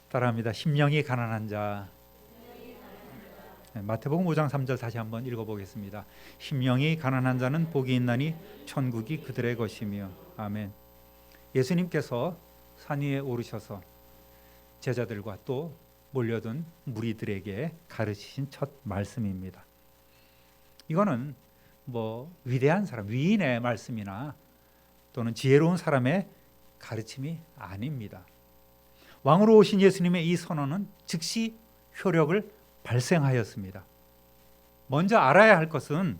따라합니다. 심령이 가난한 자. 마태복음 5장 3절 다시 한번 읽어보겠습니다. 심령이 가난한 자는 복이 있나니 천국이 그들의 것이며. 아멘. 예수님께서 산 위에 오르셔서 제자들과 또 몰려든 무리들에게 가르치신 첫 말씀입니다. 이거는 위대한 사람, 위인의 말씀이나 또는 지혜로운 사람의 가르침이 아닙니다. 왕으로 오신 예수님의 이 선언은 즉시 효력을 발생하였습니다. 먼저 알아야 할 것은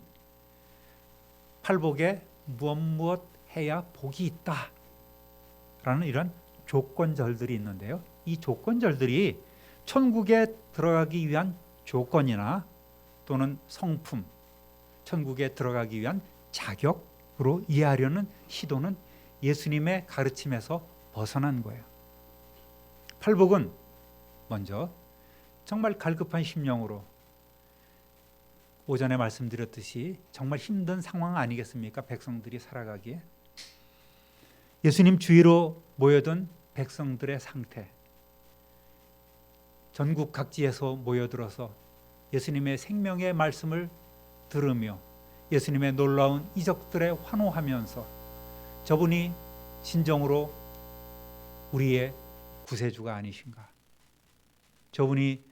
팔복에 무엇 해야 복이 있다 라는 이런 조건절들이 있는데요, 이 조건절들이 천국에 들어가기 위한 조건이나 또는 성품, 천국에 들어가기 위한 자격으로 이해하려는 시도는 예수님의 가르침에서 벗어난 거예요. 팔복은 먼저 정말 갈급한 심령으로, 오전에 말씀드렸듯이 정말 힘든 상황 아니겠습니까? 백성들이 살아가기에. 예수님 주위로 모여든 백성들의 상태, 전국 각지에서 모여들어서 예수님의 생명의 말씀을 들으며 예수님의 놀라운 이적들에 환호하면서 저분이 진정으로 우리의 구세주가 아니신가, 저분이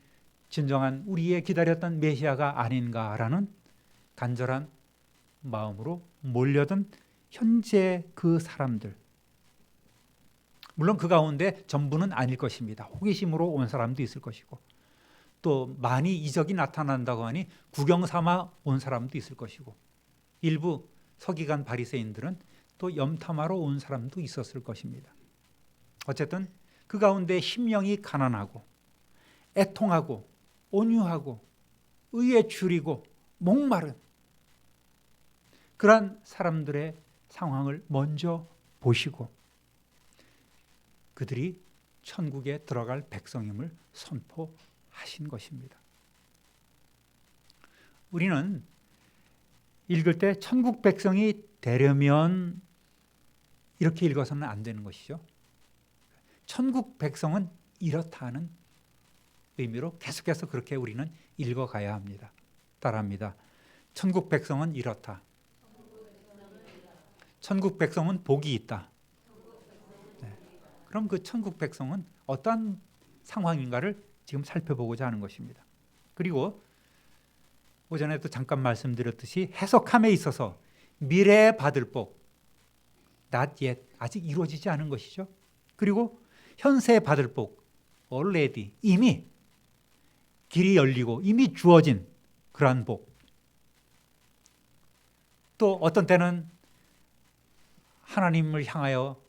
진정한 우리의 기다렸던 메시아가 아닌가라는 간절한 마음으로 몰려든 현재 그 사람들, 물론 그 가운데 전부는 아닐 것입니다. 호기심으로 온 사람도 있을 것이고, 또 많이 이적이 나타난다고 하니 구경 삼아 온 사람도 있을 것이고, 일부 서기관 바리새인들은 또 염탐하러 온 사람도 있었을 것입니다. 어쨌든 그 가운데 심령이 가난하고 애통하고 온유하고 의에 줄이고 목마른 그러한 사람들의 상황을 먼저 보시고 그들이 천국에 들어갈 백성임을 선포하신 것입니다. 우리는 읽을 때 천국 백성이 되려면 이렇게 읽어서는 안 되는 것이죠. 천국 백성은 이렇다는 의미로 계속해서 그렇게 우리는 읽어가야 합니다. 따라합니다. 천국 백성은 이렇다. 천국 백성은 복이 있다. 네. 그럼 그 천국 백성은 어떠한 상황인가를 지금 살펴보고자 하는 것입니다. 그리고 오전에도 잠깐 말씀드렸듯이 해석함에 있어서 미래에 받을 복, not yet, 아직 이루어지지 않은 것이죠. 그리고 현세에 받을 복, already, 이미 길이 열리고 이미 주어진 그러한 복. 또 어떤 때는 하나님을 향하여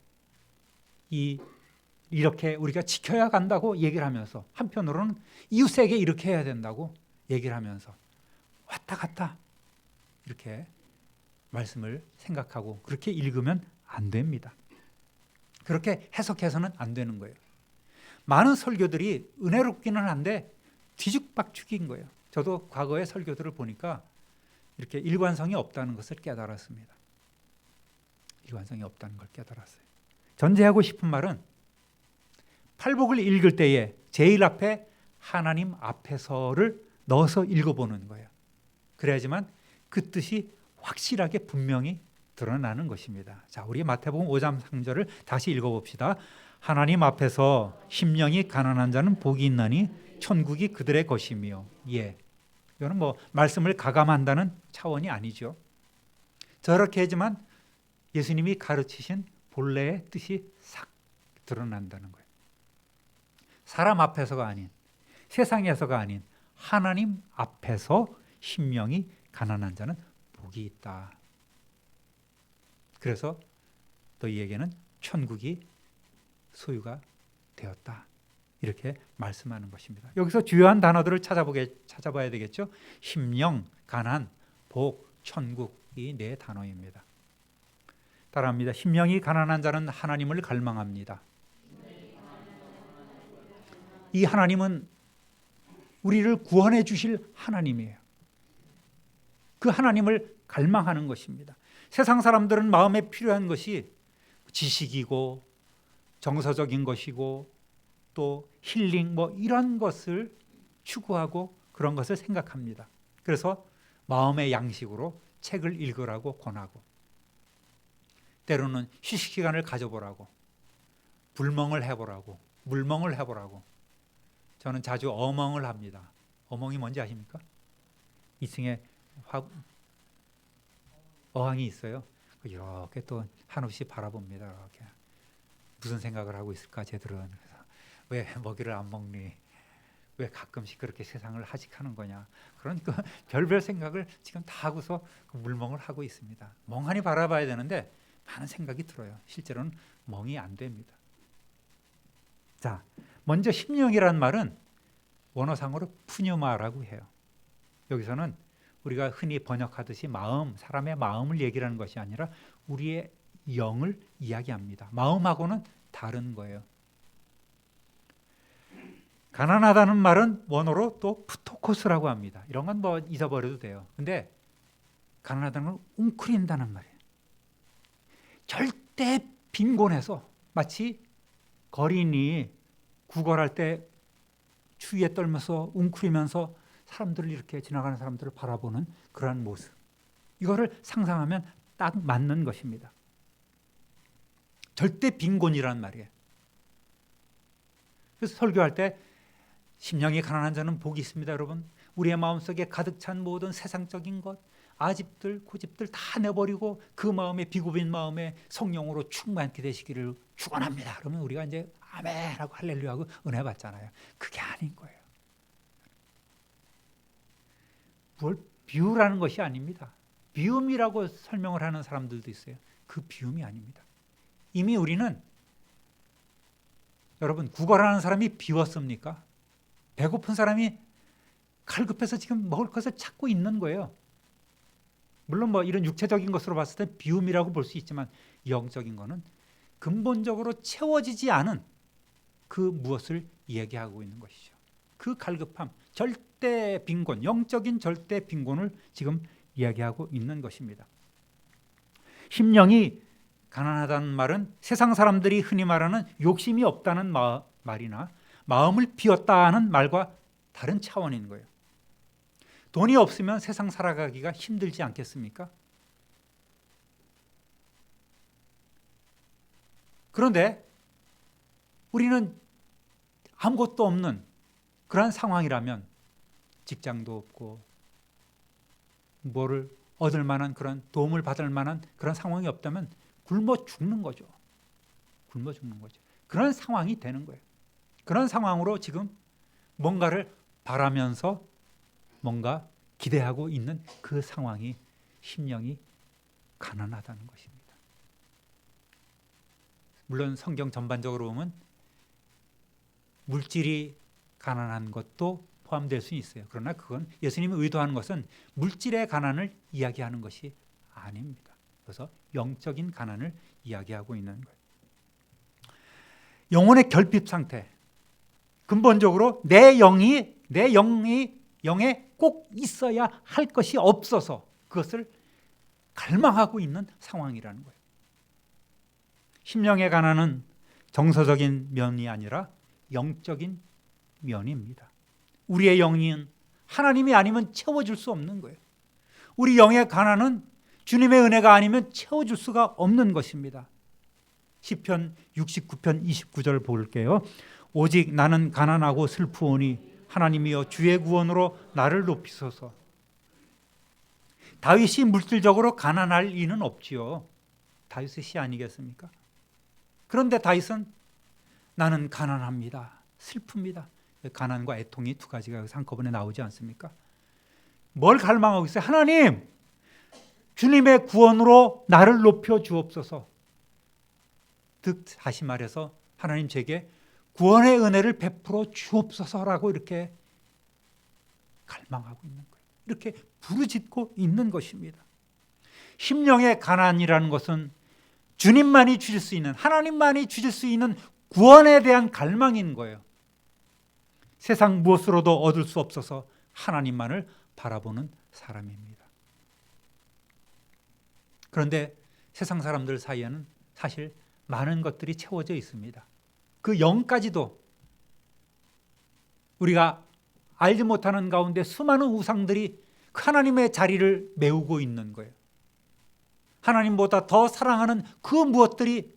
이렇게 우리가 지켜야 간다고 얘기를 하면서, 한편으로는 이웃에게 이렇게 해야 된다고 얘기를 하면서 왔다 갔다 이렇게 말씀을 생각하고 그렇게 읽으면 안 됩니다. 그렇게 해석해서는 안 되는 거예요. 많은 설교들이 은혜롭기는 한데 뒤죽박죽인 거예요. 저도 과거의 설교들을 보니까 이렇게 일관성이 없다는 것을 깨달았습니다. 일관성이 없다는 걸 깨달았어요. 전제하고 싶은 말은 팔복을 읽을 때에 제일 앞에 하나님 앞에서를 넣어서 읽어보는 거예요. 그래야지만 그 뜻이 확실하게 분명히 드러나는 것입니다. 자, 우리 마태복음 5장 3절을 다시 읽어봅시다. 하나님 앞에서 심령이 가난한 자는 복이 있나니 천국이 그들의 것이며. 예, 이거는 말씀을 가감한다는 차원이 아니죠. 저렇게 하지만 예수님이 가르치신 본래의 뜻이 싹 드러난다는 거예요. 사람 앞에서가 아닌, 세상에서가 아닌 하나님 앞에서 심령이 가난한 자는 복이 있다. 그래서 너희에게는 천국이 소유가 되었다. 이렇게 말씀하는 것입니다. 여기서 주요한 단어들을 찾아봐야 되겠죠. 심령, 가난, 복, 천국, 이 네 단어입니다. 따라합니다. 심령이 가난한 자는 하나님을 갈망합니다. 이 하나님은 우리를 구원해 주실 하나님이에요. 그 하나님을 갈망하는 것입니다. 세상 사람들은 마음에 필요한 것이 지식이고 정서적인 것이고 또 힐링 뭐 이런 것을 추구하고 그런 것을 생각합니다. 그래서 마음의 양식으로 책을 읽으라고 권하고, 때로는 휴식 시간을 가져보라고, 불멍을 해보라고, 물멍을 해보라고. 저는 자주 어멍을 합니다. 어멍이 뭔지 아십니까? 2층에 어항이 있어요. 이렇게 또 한없이 바라봅니다. 이렇게. 무슨 생각을 하고 있을까 쟤들은. 그래서 왜 먹이를 안 먹니? 왜 가끔씩 그렇게 세상을 하직하는 거냐? 그러니까 별별 생각을 지금 다 하고서 그 물멍을 하고 있습니다. 멍하니 바라봐야 되는데 많은 생각이 들어요. 실제로는 멍이 안 됩니다. 자, 먼저 심령이란 말은 원어상으로 푸뉴마라고 해요. 여기서는 우리가 흔히 번역하듯이 마음, 사람의 마음을 얘기하는 것이 아니라 우리의 영을 이야기합니다. 마음하고는 다른 거예요. 가난하다는 말은 원어로 또 푸토코스라고 합니다. 이런 건 뭐 잊어버려도 돼요. 근데 가난하다는 건 웅크린다는 말이에요. 절대 빈곤해서 마치 거린이 구걸할 때 추위에 떨면서 웅크리면서 사람들을 이렇게 지나가는 사람들을 바라보는 그러한 모습. 이거를 상상하면 딱 맞는 것입니다. 절대 빈곤이란 말이에요. 그래서 설교할 때 심령이 가난한 자는 복이 있습니다, 여러분. 우리의 마음속에 가득 찬 모든 세상적인 것, 아집들, 고집들 다 내버리고 그 마음에, 비굽인 마음에 성령으로 충만케 되시기를 축원합니다. 그러면 우리가 이제 아멘하고 할렐루야하고 은혜 받잖아요. 그게 아닌 거예요. 뭘 비유라는 것이 아닙니다. 비움이라고 설명을 하는 사람들도 있어요. 그 비움이 아닙니다. 이미 우리는, 여러분, 구걸하는 사람이 비웠습니까? 배고픈 사람이 칼급해서 지금 먹을 것을 찾고 있는 거예요. 물론 뭐 이런 육체적인 것으로 봤을 때 비움이라고 볼 수 있지만 영적인 거는 근본적으로 채워지지 않은 그 무엇을 얘기하고 있는 것이죠. 그 갈급함, 절대 빈곤, 영적인 절대 빈곤을 지금 이야기하고 있는 것입니다. 심령이 가난하다는 말은 세상 사람들이 흔히 말하는 욕심이 없다는 말이나 마음을 비웠다는 말과 다른 차원인 거예요. 돈이 없으면 세상 살아가기가 힘들지 않겠습니까? 그런데 우리는 아무것도 없는 그런 상황이라면, 직장도 없고 뭐를 얻을 만한 그런 도움을 받을 만한 그런 상황이 없다면 굶어 죽는 거죠. 굶어 죽는 거죠. 그런 상황이 되는 거예요. 그런 상황으로 지금 뭔가를 바라면서 뭔가 기대하고 있는 그 상황이 심령이 가난하다는 것입니다. 물론 성경 전반적으로 보면 물질이 가난한 것도 포함될 수 있어요. 그러나 그건 예수님이 의도하는 것은 물질의 가난을 이야기하는 것이 아닙니다. 그래서 영적인 가난을 이야기하고 있는 거예요. 영혼의 결핍 상태. 근본적으로 내 영에 꼭 있어야 할 것이 없어서 그것을 갈망하고 있는 상황이라는 거예요. 심령의 가난은 정서적인 면이 아니라 영적인 면입니다. 우리의 영은 하나님이 아니면 채워줄 수 없는 거예요. 우리 영의 가난은 주님의 은혜가 아니면 채워줄 수가 없는 것입니다. 시편 69편 29절 볼게요. 오직 나는 가난하고 슬프오니 하나님이여 주의 구원으로 나를 높이소서. 다윗이 물질적으로 가난할 리는 없지요. 다윗의 시 아니겠습니까? 그런데 다윗은 나는 가난합니다. 슬픕니다. 가난과 애통이 두 가지가 한꺼번에 나오지 않습니까? 뭘 갈망하고 있어요? 하나님, 주님의 구원으로 나를 높여 주옵소서. 즉 다시 말해서 하나님 제게 구원의 은혜를 베풀어 주옵소서라고 이렇게 갈망하고 있는 거예요. 이렇게 부르짖고 있는 것입니다. 심령의 가난이라는 것은 주님만이 주실 수 있는, 하나님만이 주실 수 있는 구원에 대한 갈망인 거예요. 세상 무엇으로도 얻을 수 없어서 하나님만을 바라보는 사람입니다. 그런데 세상 사람들 사이에는 사실 많은 것들이 채워져 있습니다. 그 영까지도 우리가 알지 못하는 가운데 수많은 우상들이 하나님의 자리를 메우고 있는 거예요. 하나님보다 더 사랑하는 그 무엇들이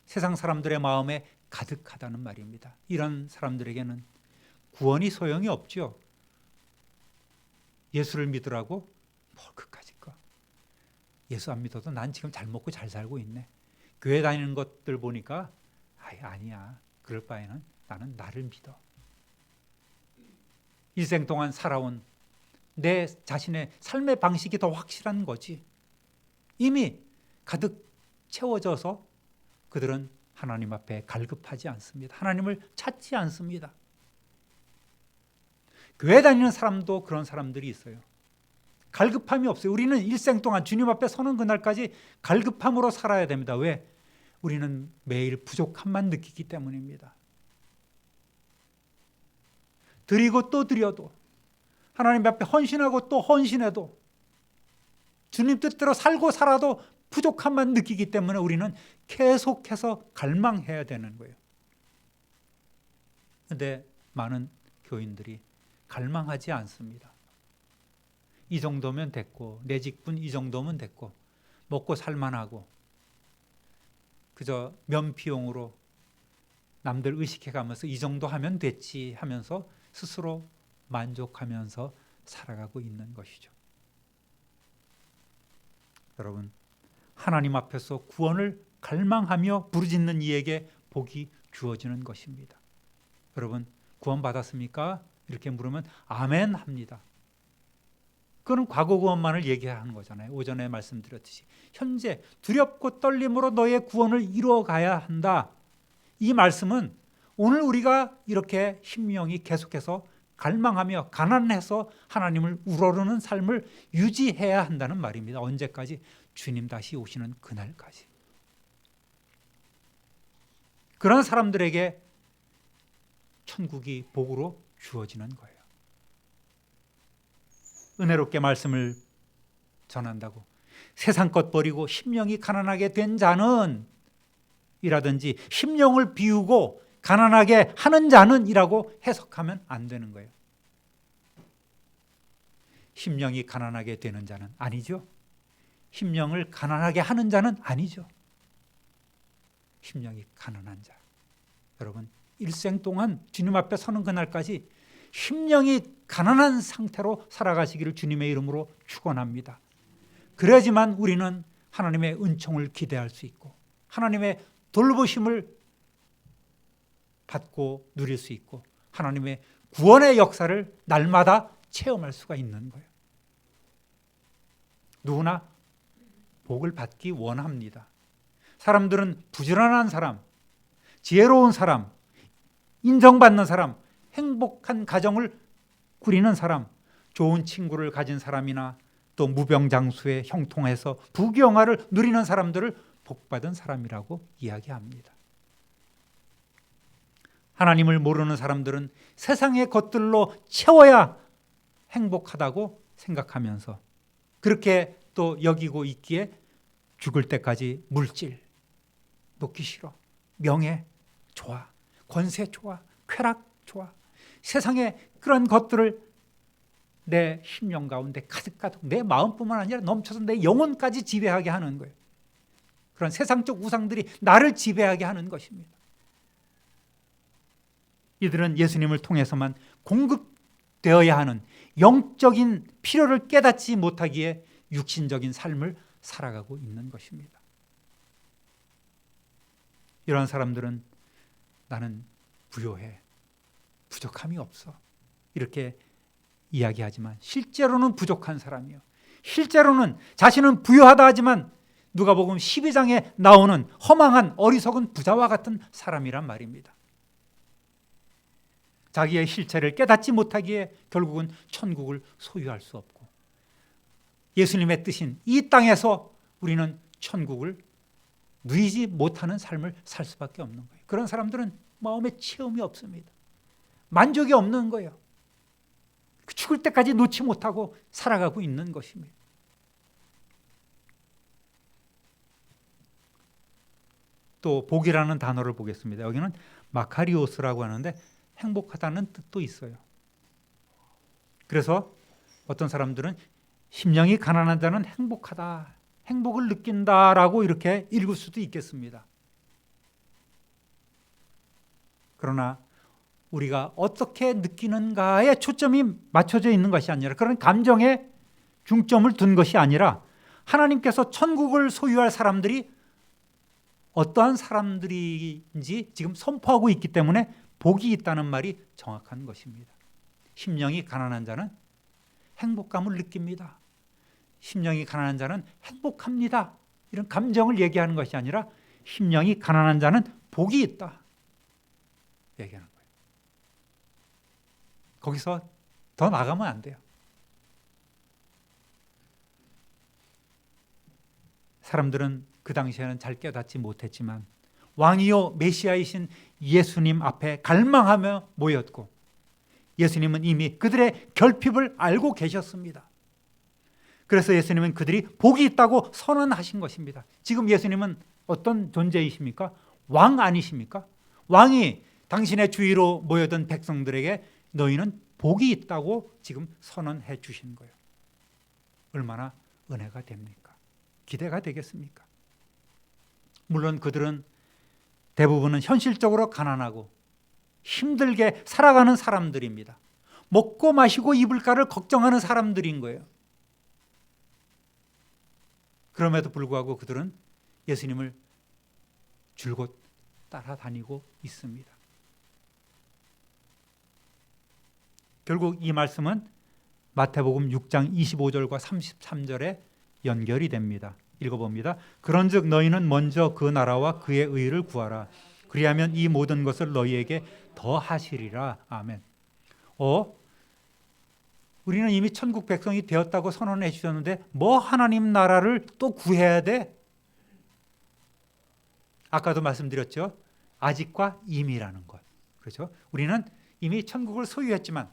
세상 사람들의 마음에 가득하다는 말입니다. 이런 사람들에게는 구원이 소용이 없죠. 예수를 믿으라고? 뭘 그까짓 거. 예수 안 믿어도 난 지금 잘 먹고 잘 살고 있네. 교회 다니는 것들 보니까 아니야. 그럴 바에는 나는 나를 믿어. 일생 동안 살아온 내 자신의 삶의 방식이 더 확실한 거지. 이미 가득 채워져서 그들은 하나님 앞에 갈급하지 않습니다. 하나님을 찾지 않습니다. 교회 다니는 사람도 그런 사람들이 있어요. 갈급함이 없어요. 우리는 일생 동안 주님 앞에 서는 그날까지 갈급함으로 살아야 됩니다. 왜? 우리는 매일 부족함만 느끼기 때문입니다. 드리고 또 드려도, 하나님 앞에 헌신하고 또 헌신해도, 주님 뜻대로 살고 살아도 부족함만 느끼기 때문에 우리는 계속해서 갈망해야 되는 거예요. 그런데 많은 교인들이 갈망하지 않습니다. 이 정도면 됐고, 내 직분 이 정도면 됐고, 먹고 살만하고, 그저 면피용으로 남들 의식해가면서 이 정도 하면 됐지 하면서 스스로 만족하면서 살아가고 있는 것이죠. 여러분, 하나님 앞에서 구원을 갈망하며 부르짖는 이에게 복이 주어지는 것입니다. 여러분, 구원 받았습니까? 이렇게 물으면 아멘 합니다. 그건 과거 구원만을 얘기하는 거잖아요. 오전에 말씀드렸듯이 현재 두렵고 떨림으로 너의 구원을 이루어가야 한다. 이 말씀은 오늘 우리가 이렇게 심령이 계속해서 갈망하며 가난해서 하나님을 우러르는 삶을 유지해야 한다는 말입니다. 언제까지? 주님 다시 오시는 그날까지. 그런 사람들에게 천국이 복으로 주어지는 거예요. 은혜롭게 말씀을 전한다고 세상 것 버리고 심령이 가난하게 된 자는 이라든지 심령을 비우고 가난하게 하는 자는 이라고 해석하면 안 되는 거예요. 심령이 가난하게 되는 자는 아니죠. 심령을 가난하게 하는 자는 아니죠. 심령이 가난한 자. 여러분, 일생 동안 주님 앞에 서는 그날까지 심령이 가난한 상태로 살아가시기를 주님의 이름으로 축원합니다. 그래야지만 우리는 하나님의 은총을 기대할 수 있고 하나님의 돌보심을 받고 누릴 수 있고 하나님의 구원의 역사를 날마다 체험할 수가 있는 거예요. 누구나 복을 받기 원합니다. 사람들은 부지런한 사람, 지혜로운 사람, 인정받는 사람, 행복한 가정을 꾸리는 사람, 좋은 친구를 가진 사람이나 또 무병장수에 형통해서 부귀영화를 누리는 사람들을 복받은 사람이라고 이야기합니다. 하나님을 모르는 사람들은 세상의 것들로 채워야 행복하다고 생각하면서 그렇게 또 여기고 있기에 죽을 때까지 물질, 놓기 싫어, 명예 좋아, 권세 좋아, 쾌락 좋아, 세상의 그런 것들을 내 심령 가운데 가득가득 내 마음뿐만 아니라 넘쳐서 내 영혼까지 지배하게 하는 거예요. 그런 세상적 우상들이 나를 지배하게 하는 것입니다. 이들은 예수님을 통해서만 공급되어야 하는 영적인 필요를 깨닫지 못하기에 육신적인 삶을 살아가고 있는 것입니다. 이런 사람들은 나는 부요해, 부족함이 없어 이렇게 이야기하지만 실제로는 부족한 사람이요. 실제로는 자신은 부유하다 하지만 누가복음 12장에 나오는 허망한 어리석은 부자와 같은 사람이란 말입니다. 자기의 실체를 깨닫지 못하기에 결국은 천국을 소유할 수 없고 예수님의 뜻인 이 땅에서 우리는 천국을 누리지 못하는 삶을 살 수밖에 없는 거예요. 그런 사람들은 마음에 체험이 없습니다. 만족이 없는 거예요. 죽을 때까지 놓지 못하고 살아가고 있는 것입니다. 또 복이라는 단어를 보겠습니다. 여기는 마카리오스라고 하는데 행복하다는 뜻도 있어요. 그래서 어떤 사람들은 심령이 가난한 자는 행복하다, 행복을 느낀다라고 이렇게 읽을 수도 있겠습니다. 그러나 우리가 어떻게 느끼는가에 초점이 맞춰져 있는 것이 아니라, 그런 감정에 중점을 둔 것이 아니라 하나님께서 천국을 소유할 사람들이 어떠한 사람들인지 지금 선포하고 있기 때문에 복이 있다는 말이 정확한 것입니다. 심령이 가난한 자는 행복감을 느낍니다. 심령이 가난한 자는 행복합니다. 이런 감정을 얘기하는 것이 아니라 심령이 가난한 자는 복이 있다 얘기하는 거예요. 거기서 더 나가면 안 돼요. 사람들은 그 당시에는 잘 깨닫지 못했지만 왕이요 메시아이신 예수님 앞에 갈망하며 모였고, 예수님은 이미 그들의 결핍을 알고 계셨습니다. 그래서 예수님은 그들이 복이 있다고 선언하신 것입니다. 지금 예수님은 어떤 존재이십니까? 왕 아니십니까? 왕이 당신의 주위로 모여든 백성들에게 너희는 복이 있다고 지금 선언해 주신 거예요. 얼마나 은혜가 됩니까? 기대가 되겠습니까? 물론 그들은 대부분은 현실적으로 가난하고 힘들게 살아가는 사람들입니다. 먹고 마시고 입을까를 걱정하는 사람들인 거예요. 그럼에도 불구하고 그들은 예수님을 줄곧 따라다니고 있습니다. 결국 이 말씀은 마태복음 6장 25절과 33절에 연결이 됩니다. 읽어봅니다. 그런즉 너희는 먼저 그 나라와 그의 의를 구하라. 그리하면 이 모든 것을 너희에게 더하시리라. 아멘. 우리는 이미 천국 백성이 되었다고 선언해 주셨는데 뭐 하나님 나라를 또 구해야 돼? 아까도 말씀드렸죠. 아직과 이미라는 것. 그렇죠? 우리는 이미 천국을 소유했지만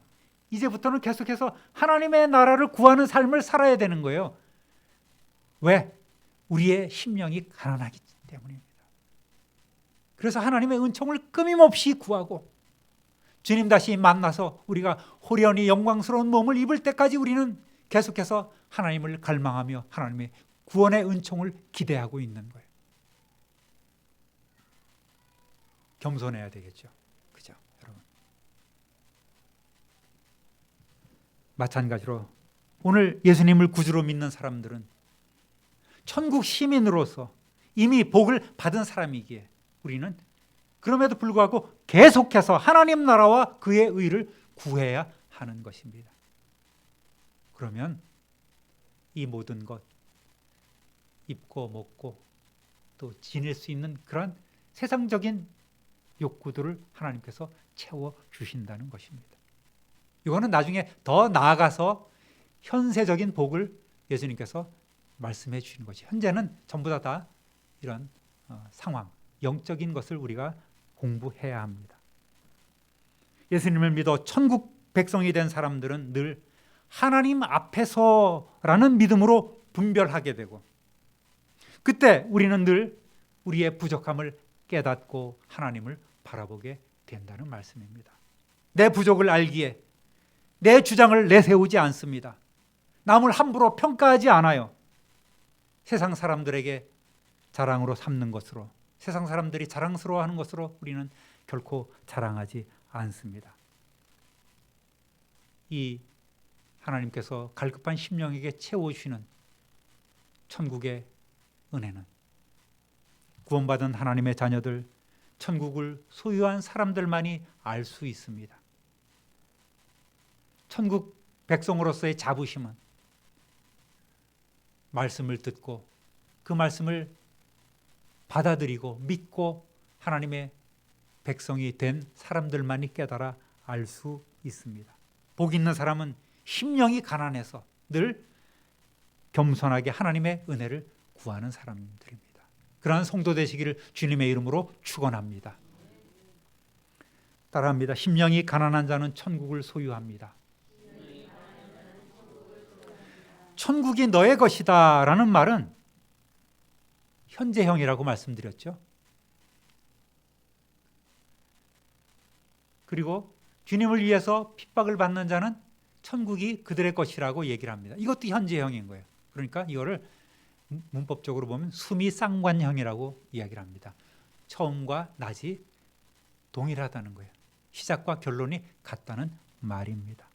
이제부터는 계속해서 하나님의 나라를 구하는 삶을 살아야 되는 거예요. 왜? 우리의 심령이 가난하기 때문입니다. 그래서 하나님의 은총을 끊임없이 구하고 주님 다시 만나서 우리가 호련히 영광스러운 몸을 입을 때까지 우리는 계속해서 하나님을 갈망하며 하나님의 구원의 은총을 기대하고 있는 거예요. 겸손해야 되겠죠. 그죠, 여러분? 마찬가지로 오늘 예수님을 구주로 믿는 사람들은 천국 시민으로서 이미 복을 받은 사람이기에 우리는 그럼에도 불구하고 계속해서 하나님 나라와 그의 의를 구해야 하는 것입니다. 그러면 이 모든 것, 입고 먹고 또 지낼 수 있는 그런 세상적인 욕구들을 하나님께서 채워주신다는 것입니다. 이거는 나중에 더 나아가서 현세적인 복을 예수님께서 말씀해 주시는 것이, 현재는 전부 다 이런 상황, 영적인 것을 우리가 공부해야 합니다. 예수님을 믿어 천국 백성이 된 사람들은 늘 하나님 앞에서라는 믿음으로 분별하게 되고, 그때 우리는 늘 우리의 부족함을 깨닫고 하나님을 바라보게 된다는 말씀입니다. 내 부족을 알기에 내 주장을 내세우지 않습니다. 남을 함부로 평가하지 않아요. 세상 사람들에게 자랑으로 삼는 것으로, 세상 사람들이 자랑스러워하는 것으로 우리는 결코 자랑하지 않습니다. 이 하나님께서 갈급한 심령에게 채워주시는 천국의 은혜는 구원받은 하나님의 자녀들, 천국을 소유한 사람들만이 알 수 있습니다. 천국 백성으로서의 자부심은 말씀을 듣고 그 말씀을 받아들이고 믿고 하나님의 백성이 된 사람들만이 깨달아 알 수 있습니다. 복 있는 사람은 심령이 가난해서 늘 겸손하게 하나님의 은혜를 구하는 사람들입니다. 그러한 성도 되시기를 주님의 이름으로 축원합니다. 따라합니다. 심령이 가난한 자는 천국을 소유합니다. 천국이 너의 것이다 라는 말은 현재형이라고 말씀드렸죠. 그리고 주님을 위해서 핍박을 받는 자는 천국이 그들의 것이라고 얘기를 합니다. 이것도 현재형인 거예요. 그러니까 이거를 문법적으로 보면 수미상관형이라고 이야기를 합니다. 처음과 낮이 동일하다는 거예요. 시작과 결론이 같다는 말입니다.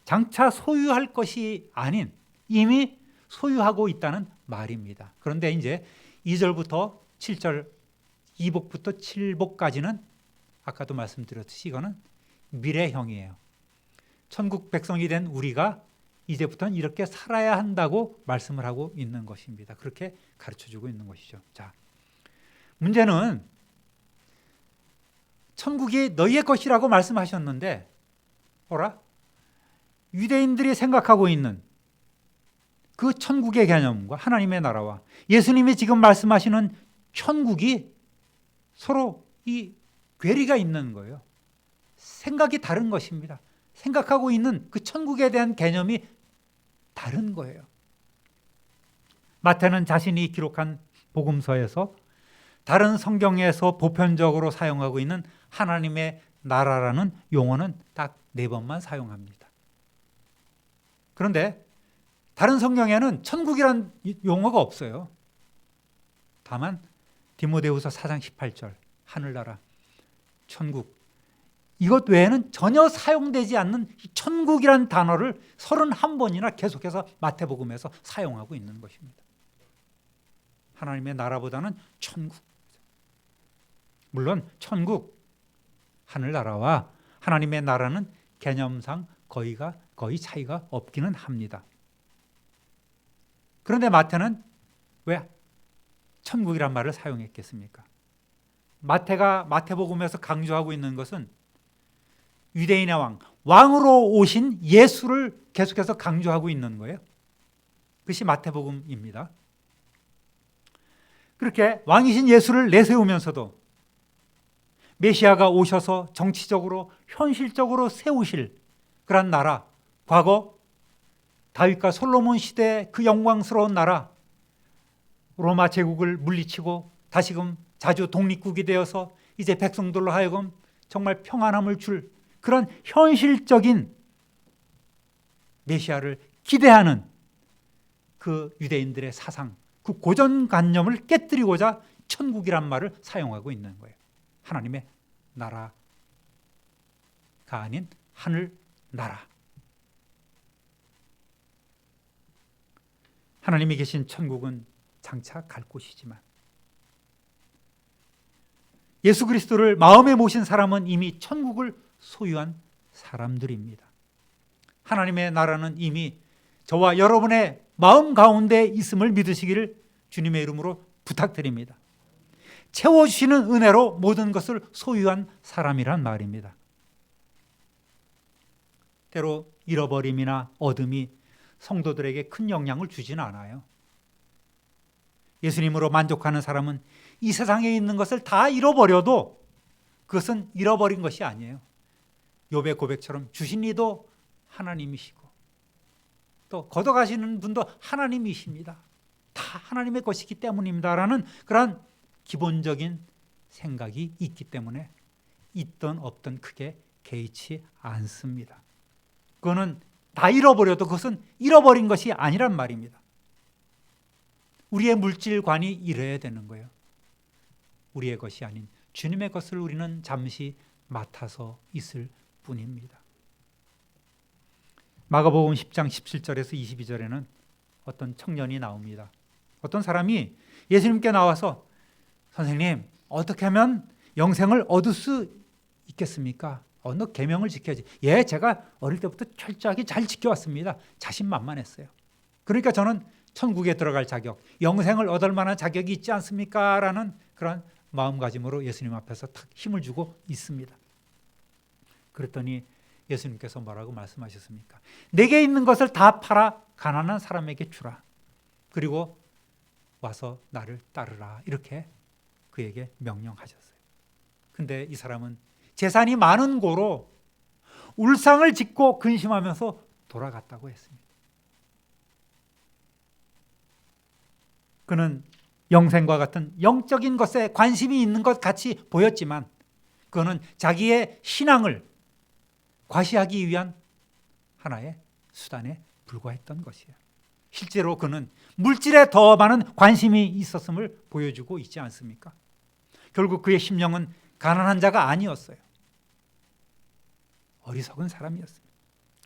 장차 소유할 것이 아닌 이미 소유하고 있다는 말입니다. 그런데 이제 2절부터 7절, 2복부터 7복까지는 아까도 말씀드렸듯이 이거는 미래형이에요. 천국 백성이 된 우리가 이제부터는 이렇게 살아야 한다고 말씀을 하고 있는 것입니다. 그렇게 가르쳐주고 있는 것이죠. 자, 문제는 천국이 너희의 것이라고 말씀하셨는데 어라? 유대인들이 생각하고 있는 그 천국의 개념과 하나님의 나라와 예수님이 지금 말씀하시는 천국이 서로 이 괴리가 있는 거예요. 생각이 다른 것입니다. 생각하고 있는 그 천국에 대한 개념이 다른 거예요. 마태는 자신이 기록한 복음서에서 다른 성경에서 보편적으로 사용하고 있는 하나님의 나라라는 용어는 딱 4번만 사용합니다. 그런데 다른 성경에는 천국이란 용어가 없어요. 다만 디모데후서 4장 18절 하늘나라, 천국 이것 외에는 전혀 사용되지 않는 천국이란 단어를 31번이나 계속해서 마태복음에서 사용하고 있는 것입니다. 하나님의 나라보다는 천국. 물론 천국, 하늘나라와 하나님의 나라는 개념상 거의 차이가 없기는 합니다. 그런데 마태는 왜 천국이란 말을 사용했겠습니까? 마태가 마태복음에서 강조하고 있는 것은 유대인의 왕으로 오신 예수를 계속해서 강조하고 있는 거예요. 그것이 마태복음입니다. 그렇게 왕이신 예수를 내세우면서도 메시아가 오셔서 정치적으로 현실적으로 세우실 그런 나라, 과거 다윗과 솔로몬 시대의 그 영광스러운 나라, 로마 제국을 물리치고 다시금 자주 독립국이 되어서 이제 백성들로 하여금 정말 평안함을 줄 그런 현실적인 메시아를 기대하는 그 유대인들의 사상, 그 고정관념을 깨뜨리고자 천국이란 말을 사용하고 있는 거예요. 하나님의 나라가 아닌 하늘 나라. 하나님이 계신 천국은 장차 갈 곳이지만 예수 그리스도를 마음에 모신 사람은 이미 천국을 소유한 사람들입니다. 하나님의 나라는 이미 저와 여러분의 마음 가운데 있음을 믿으시기를 주님의 이름으로 부탁드립니다. 채워주시는 은혜로 모든 것을 소유한 사람이란 말입니다. 때로 잃어버림이나 어둠이 성도들에게 큰 영향을 주지는 않아요. 예수님으로 만족하는 사람은 이 세상에 있는 것을 다 잃어버려도 그것은 잃어버린 것이 아니에요. 욥의 고백처럼 주신 이도 하나님이시고 또 걷어가시는 분도 하나님이십니다. 다 하나님의 것이기 때문입니다라는 그런 기본적인 생각이 있기 때문에 있든 없든 크게 개의치 않습니다. 그거는 다 잃어버려도 그것은 잃어버린 것이 아니란 말입니다. 우리의 물질관이 이래야 되는 거예요. 우리의 것이 아닌 주님의 것을 우리는 잠시 맡아서 있을 뿐입니다. 마가복음 10장 17절에서 22절에는 어떤 청년이 나옵니다. 어떤 사람이 예수님께 나와서 선생님, 어떻게 하면 영생을 얻을 수 있겠습니까? 어느 계명을 지켜야지. 예, 제가 어릴 때부터 철저하게 잘 지켜왔습니다. 자신만만했어요. 그러니까 저는 천국에 들어갈 자격, 영생을 얻을 만한 자격이 있지 않습니까? 라는 그런 마음가짐으로 예수님 앞에서 탁 힘을 주고 있습니다. 그랬더니 예수님께서 뭐라고 말씀하셨습니까? 내게 있는 것을 다 팔아 가난한 사람에게 주라. 그리고 와서 나를 따르라. 이렇게 그에게 명령하셨어요. 근데 이 사람은 재산이 많은 고로 울상을 짓고 근심하면서 돌아갔다고 했습니다. 그는 영생과 같은 영적인 것에 관심이 있는 것 같이 보였지만 그는 자기의 신앙을 과시하기 위한 하나의 수단에 불과했던 것이에요. 실제로 그는 물질에 더 많은 관심이 있었음을 보여주고 있지 않습니까? 결국 그의 심령은 가난한 자가 아니었어요. 어리석은 사람이었습니다.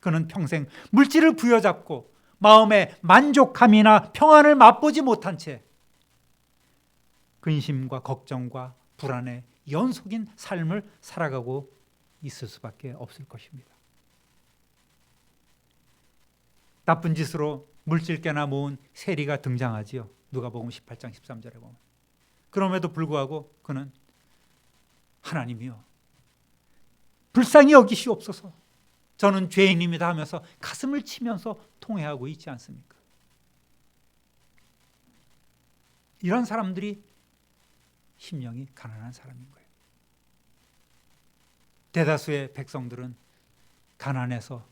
그는 평생 물질을 부여잡고 마음의 만족함이나 평안을 맛보지 못한 채 근심과 걱정과 불안의 연속인 삶을 살아가고 있을 수밖에 없을 것입니다. 나쁜 짓으로 물질께나 모은 세리가 등장하지요. 누가복음 18장 13절에 보면. 그럼에도 불구하고 그는 하나님이여 불쌍히 여기시옵소서, 저는 죄인입니다 하면서 가슴을 치면서 통회하고 있지 않습니까? 이런 사람들이 심령이 가난한 사람인 거예요. 대다수의 백성들은 가난해서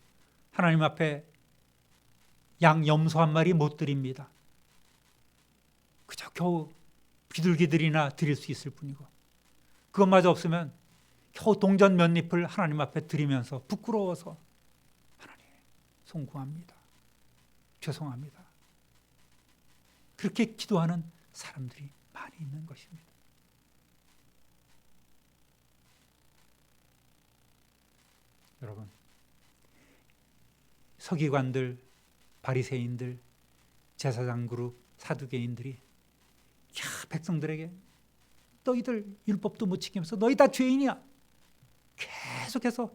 하나님 앞에 양 염소 한 마리 못 드립니다. 그저 겨우 비둘기들이나 드릴 수 있을 뿐이고, 그것마저 없으면 겨우 동전 몇 잎을 하나님 앞에 드리면서 부끄러워서 하나님 송구합니다, 죄송합니다, 그렇게 기도하는 사람들이 많이 있는 것입니다. 여러분, 서기관들, 바리새인들, 제사장 그룹, 사두개인들이 백성들에게 너희들 율법도 못 지키면서 너희 다 죄인이야, 계속해서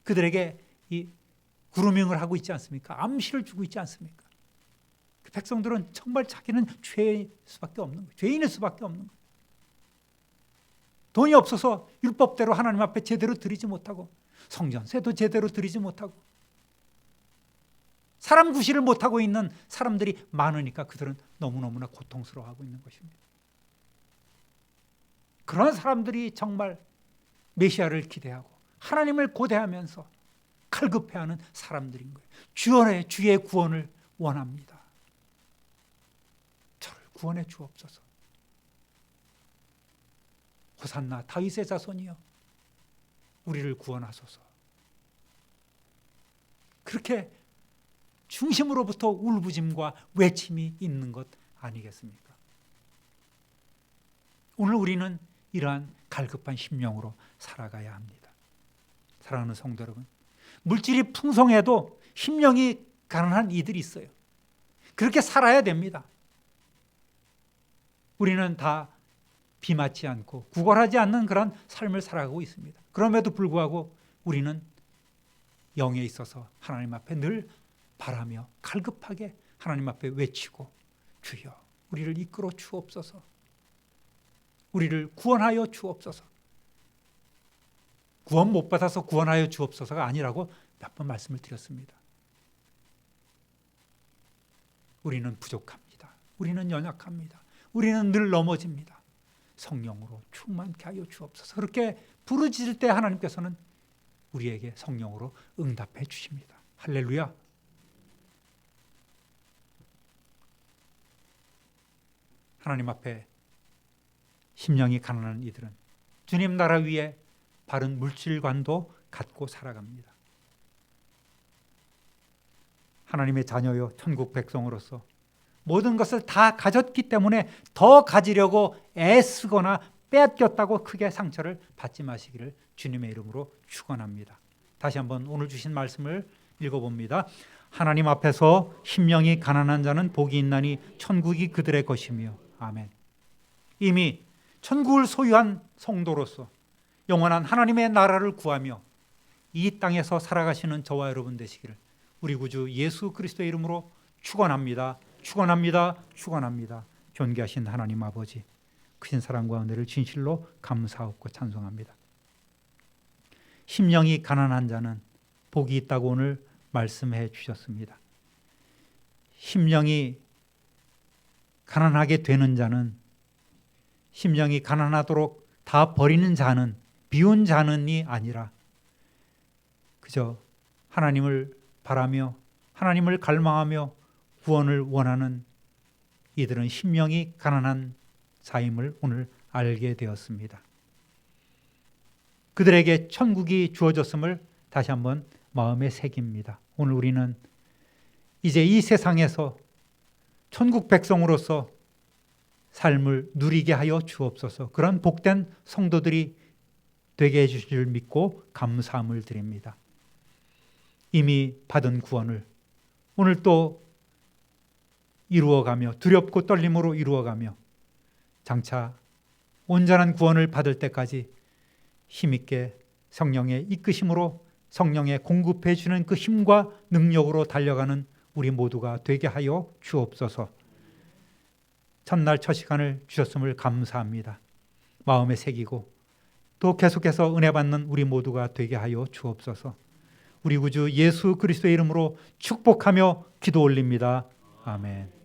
그들에게 이 그루밍을 하고 있지 않습니까? 암시를 주고 있지 않습니까? 그 백성들은 정말 자기는 죄일 수밖에 없는 거예요. 죄인일 수밖에 없는 거예요. 돈이 없어서 율법대로 하나님 앞에 제대로 드리지 못하고, 성전세도 제대로 드리지 못하고, 사람 구실을 못하고 있는 사람들이 많으니까 그들은 너무너무나 고통스러워하고 있는 것입니다. 그런 사람들이 정말 메시아를 기대하고 하나님을 고대하면서 칼급해하는 사람들인 거예요. 주의 구원을 원합니다. 저를 구원해 주옵소서. 호산나 다윗의 자손이여 우리를 구원하소서. 그렇게 중심으로부터 울부짐과 외침이 있는 것 아니겠습니까? 오늘 우리는 이러한 갈급한 심령으로 살아가야 합니다. 사랑하는 성도 여러분, 물질이 풍성해도 심령이 가난한 이들이 있어요. 그렇게 살아야 됩니다. 우리는 다 비맞지 않고 구걸하지 않는 그런 삶을 살아가고 있습니다. 그럼에도 불구하고 우리는 영에 있어서 하나님 앞에 늘 바라며 갈급하게 하나님 앞에 외치고, 주여 우리를 이끌어 주옵소서, 우리를 구원하여 주옵소서. 구원 못 받아서 구원하여 주옵소서가 아니라고 몇 번 말씀을 드렸습니다. 우리는 부족합니다. 우리는 연약합니다. 우리는 늘 넘어집니다. 성령으로 충만케 하여 주옵소서. 그렇게 부르짖을 때 하나님께서는 우리에게 성령으로 응답해 주십니다. 할렐루야. 하나님 앞에 심령이 가난한 이들은 주님 나라 위에 바른 물질관도 갖고 살아갑니다. 하나님의 자녀요 천국 백성으로서 모든 것을 다 가졌기 때문에 더 가지려고 애쓰거나 빼앗겼다고 크게 상처를 받지 마시기를 주님의 이름으로 축원합니다. 다시 한번 오늘 주신 말씀을 읽어봅니다. 하나님 앞에서 심령이 가난한 자는 복이 있나니 천국이 그들의 것이며. 아멘. 이미 천국을 소유한 성도로서 영원한 하나님의 나라를 구하며 이 땅에서 살아가시는 저와 여러분 되시기를 우리 구주 예수 그리스도의 이름으로 축원합니다. 축원합니다. 축원합니다. 존귀하신 하나님 아버지, 크신 사랑과 은혜를 진실로 감사하고 찬송합니다. 심령이 가난한 자는 복이 있다고 오늘 말씀해 주셨습니다. 심령이 가난하게 되는 자는, 심령이 가난하도록 다 버리는 자는, 비운 자는이 아니라 그저 하나님을 바라며 하나님을 갈망하며 구원을 원하는 이들은 심령이 가난한 자임을 오늘 알게 되었습니다. 그들에게 천국이 주어졌음을 다시 한번 마음에 새깁니다. 오늘 우리는 이제 이 세상에서 천국 백성으로서 삶을 누리게 하여 주옵소서. 그런 복된 성도들이 되게 해주실 줄 믿고 감사함을 드립니다. 이미 받은 구원을 오늘 또 이루어가며 두렵고 떨림으로 이루어가며 장차 온전한 구원을 받을 때까지 힘있게 성령의 이끄심으로 성령의 공급해 주는 그 힘과 능력으로 달려가는 우리 모두가 되게 하여 주옵소서. 첫날 첫 시간을 주셨음을 감사합니다. 마음에 새기고 또 계속해서 은혜 받는 우리 모두가 되게 하여 주옵소서. 우리 구주 예수 그리스도의 이름으로 축복하며 기도 올립니다. 아멘.